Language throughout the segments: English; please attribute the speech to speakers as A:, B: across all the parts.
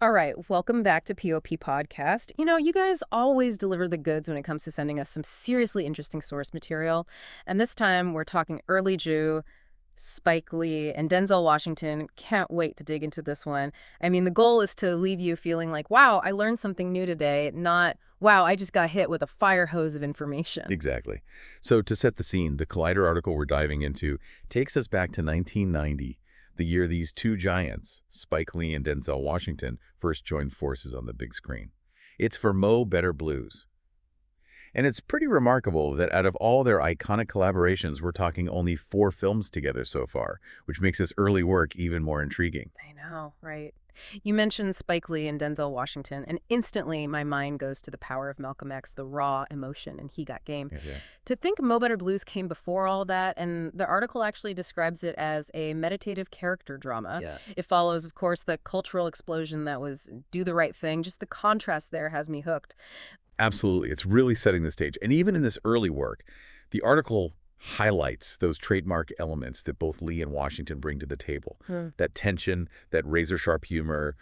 A: All right, welcome back to POP Podcast. You know, you guys always deliver the goods when it comes to sending us some seriously interesting source material. And this time we're talking early Jew, Spike Lee, and Denzel Washington. Can't wait to dig into this one. I mean, the goal is to leave you feeling like, wow, I learned something new today, not, wow, I just got hit with a fire hose of information.
B: Exactly. So to set the scene, the Collider article we're diving into takes us back to 1990, the year these two giants, Spike Lee and Denzel Washington, first joined forces on the big screen. It's for Mo Better Blues. And it's pretty remarkable that out of all their iconic collaborations, we're talking only 4 films together so far, which makes this early work even more intriguing.
A: I know, right? You mentioned Spike Lee and Denzel Washington, and instantly my mind goes to the power of Malcolm X, the raw emotion, and He Got Game.
B: Yeah.
A: To think Mo Better Blues came before all that, and the article actually describes it as a meditative character drama.
B: Yeah.
A: It follows, of course, the cultural explosion that was Do the Right Thing. Just the contrast there has me hooked.
B: Absolutely. It's really setting the stage. And even in this early work, the article highlights those trademark elements that both Lee and Washington bring to the table. That tension, that razor-sharp humor,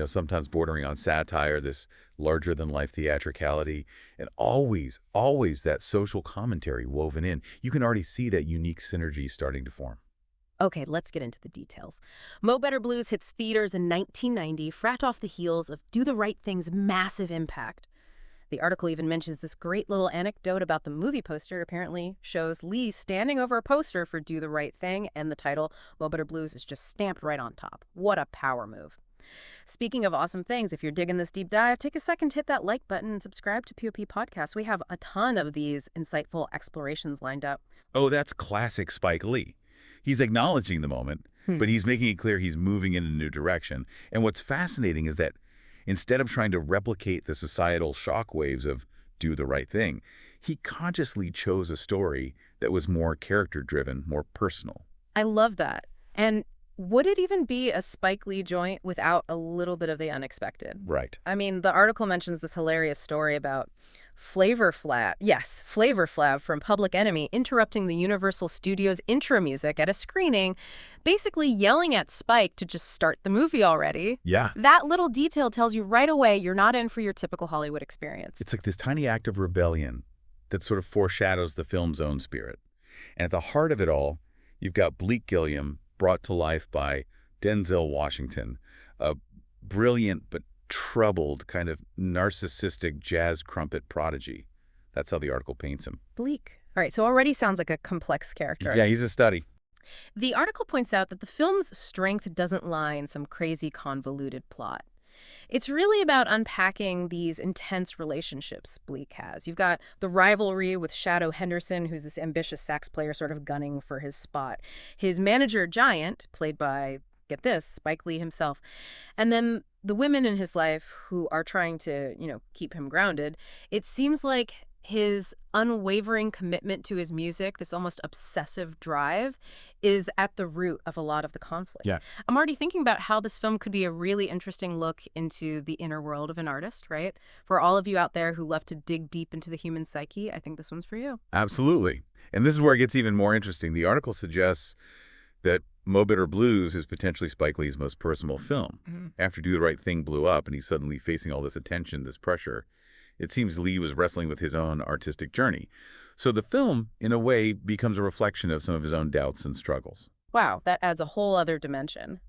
B: sometimes bordering on satire, this larger-than-life theatricality, and always, always that social commentary woven in. You can already see that unique synergy starting to form.
A: Okay, let's get into the details. Mo Better Blues hits theaters in 1990, fresh off the heels of Do the Right Thing's massive impact. The article even mentions this great little anecdote about the movie poster. Apparently shows Lee standing over a poster for Do the Right Thing, and the title, Mo Better Blues, is just stamped right on top. What a power move. Speaking of awesome things, if you're digging this deep dive, take a second to hit that like button and subscribe to POP Podcast. We have a ton of these insightful explorations lined up.
B: Oh, that's classic Spike Lee. He's acknowledging the moment, but he's making it clear he's moving in a new direction. And what's fascinating is that instead of trying to replicate the societal shockwaves of Do the Right Thing, he consciously chose a story that was more character-driven, more personal.
A: I love that. And would it even be a Spike Lee joint without a little bit of the unexpected?
B: Right.
A: I mean, the article mentions this hilarious story about Flavor Flav from Public Enemy interrupting the Universal Studios intro music at a screening, basically yelling at Spike to just start the movie already.
B: Yeah.
A: That little detail tells you right away you're not in for your typical Hollywood experience.
B: It's like this tiny act of rebellion that sort of foreshadows the film's own spirit. And at the heart of it all, you've got Bleak Gilliam brought to life by Denzel Washington, a brilliant but troubled, kind of narcissistic jazz trumpet prodigy. That's how the article paints him.
A: Bleak. All right, so already sounds like a complex character.
B: Yeah, he's a study.
A: The article points out that the film's strength doesn't lie in some crazy convoluted plot. It's really about unpacking these intense relationships Bleak has. You've got the rivalry with Shadow Henderson, who's this ambitious sax player sort of gunning for his spot. His manager, Giant, played by, get this, Spike Lee himself. And then the women in his life who are trying to, keep him grounded. It seems like his unwavering commitment to his music, this almost obsessive drive, is at the root of a lot of the conflict.
B: Yeah.
A: I'm already thinking about how this film could be a really interesting look into the inner world of an artist, right? For all of you out there who love to dig deep into the human psyche, I think this one's for you.
B: Absolutely. And this is where it gets even more interesting. The article suggests that Mo Better Blues is potentially Spike Lee's most personal film. After Do the Right Thing blew up and he's suddenly facing all this attention, this pressure, it seems Lee was wrestling with his own artistic journey. So the film, in a way, becomes a reflection of some of his own doubts and struggles.
A: Wow, that adds a whole other dimension.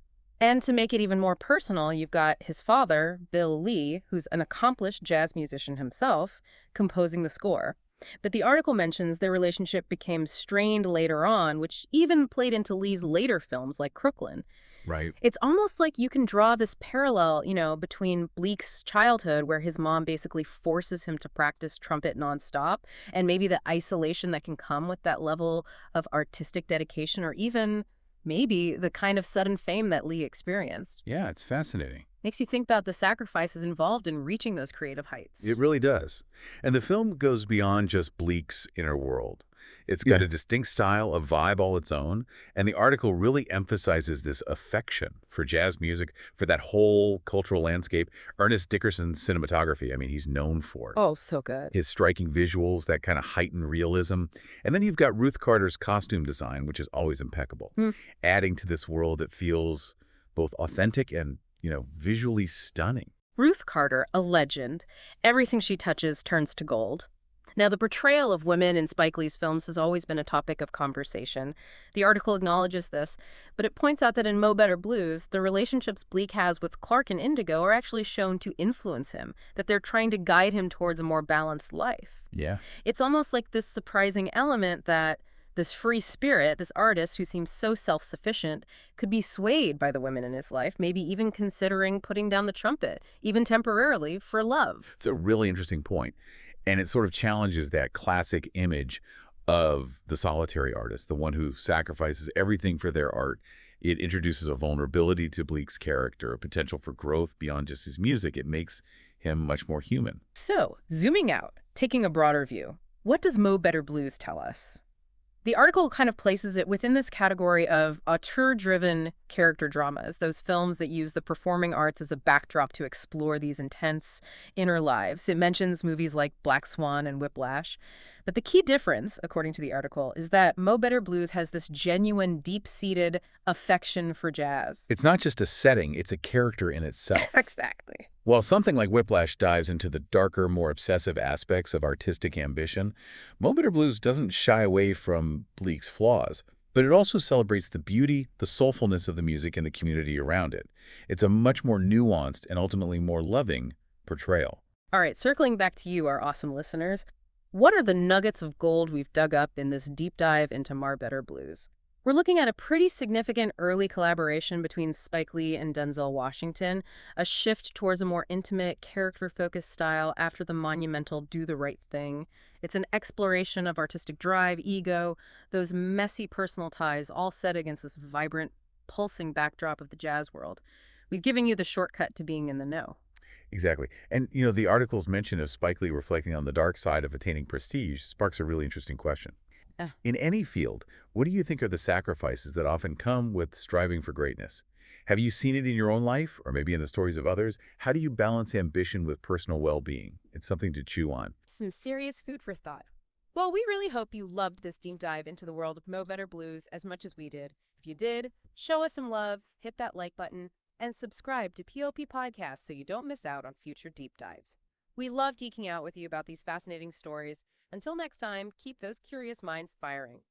A: And to make it even more personal, you've got his father, Bill Lee, who's an accomplished jazz musician himself, composing the score. But the article mentions their relationship became strained later on, which even played into Lee's later films like Crooklyn.
B: Right.
A: It's almost like you can draw this parallel, between Bleak's childhood, where his mom basically forces him to practice trumpet nonstop, and maybe the isolation that can come with that level of artistic dedication, or even maybe the kind of sudden fame that Lee experienced.
B: Yeah, it's fascinating.
A: Makes you think about the sacrifices involved in reaching those creative heights.
B: It really does. And the film goes beyond just Bleak's inner world. It's got a distinct style, a vibe all its own, and the article really emphasizes this affection for jazz music, for that whole cultural landscape. Ernest Dickerson's cinematography, I mean, he's known for it.
A: Oh, so good.
B: His striking visuals, that kind of heightened realism. And then you've got Ruth Carter's costume design, which is always impeccable, adding to this world that feels both authentic and visually stunning.
A: Ruth Carter, a legend. Everything she touches turns to gold. Now, the portrayal of women in Spike Lee's films has always been a topic of conversation. The article acknowledges this, but it points out that in Mo Better Blues, the relationships Bleak has with Clark and Indigo are actually shown to influence him, that they're trying to guide him towards a more balanced life.
B: Yeah.
A: It's almost like this surprising element that this free spirit, this artist who seems so self-sufficient, could be swayed by the women in his life, maybe even considering putting down the trumpet, even temporarily, for love.
B: It's a really interesting point. And it sort of challenges that classic image of the solitary artist, the one who sacrifices everything for their art. It introduces a vulnerability to Bleak's character, a potential for growth beyond just his music. It makes him much more human.
A: So, zooming out, taking a broader view, what does Mo Better Blues tell us? The article kind of places it within this category of auteur-driven character dramas, those films that use the performing arts as a backdrop to explore these intense inner lives. It mentions movies like Black Swan and Whiplash. But the key difference, according to the article, is that Mo Better Blues has this genuine, deep-seated affection for jazz.
B: It's not just a setting, it's a character in itself.
A: Exactly.
B: While something like Whiplash dives into the darker, more obsessive aspects of artistic ambition, Mo Better Blues doesn't shy away from Bleak's flaws, but it also celebrates the beauty, the soulfulness of the music and the community around it. It's a much more nuanced and ultimately more loving portrayal.
A: All right, circling back to you, our awesome listeners, what are the nuggets of gold we've dug up in this deep dive into Mo Better Blues? We're looking at a pretty significant early collaboration between Spike Lee and Denzel Washington, a shift towards a more intimate, character-focused style after the monumental Do the Right Thing. It's an exploration of artistic drive, ego, those messy personal ties, all set against this vibrant, pulsing backdrop of the jazz world. We've given you the shortcut to being in the know.
B: Exactly. And, the article's mention of Spike Lee reflecting on the dark side of attaining prestige sparks a really interesting question. In any field, what do you think are the sacrifices that often come with striving for greatness? Have you seen it in your own life, or maybe in the stories of others? How do you balance ambition with personal well-being? It's something to chew on.
A: Some serious food for thought. Well, we really hope you loved this deep dive into the world of Mo Better Blues as much as we did. If you did, show us some love, hit that like button, and subscribe to POP Podcast so you don't miss out on future deep dives. We love geeking out with you about these fascinating stories. Until next time, keep those curious minds firing.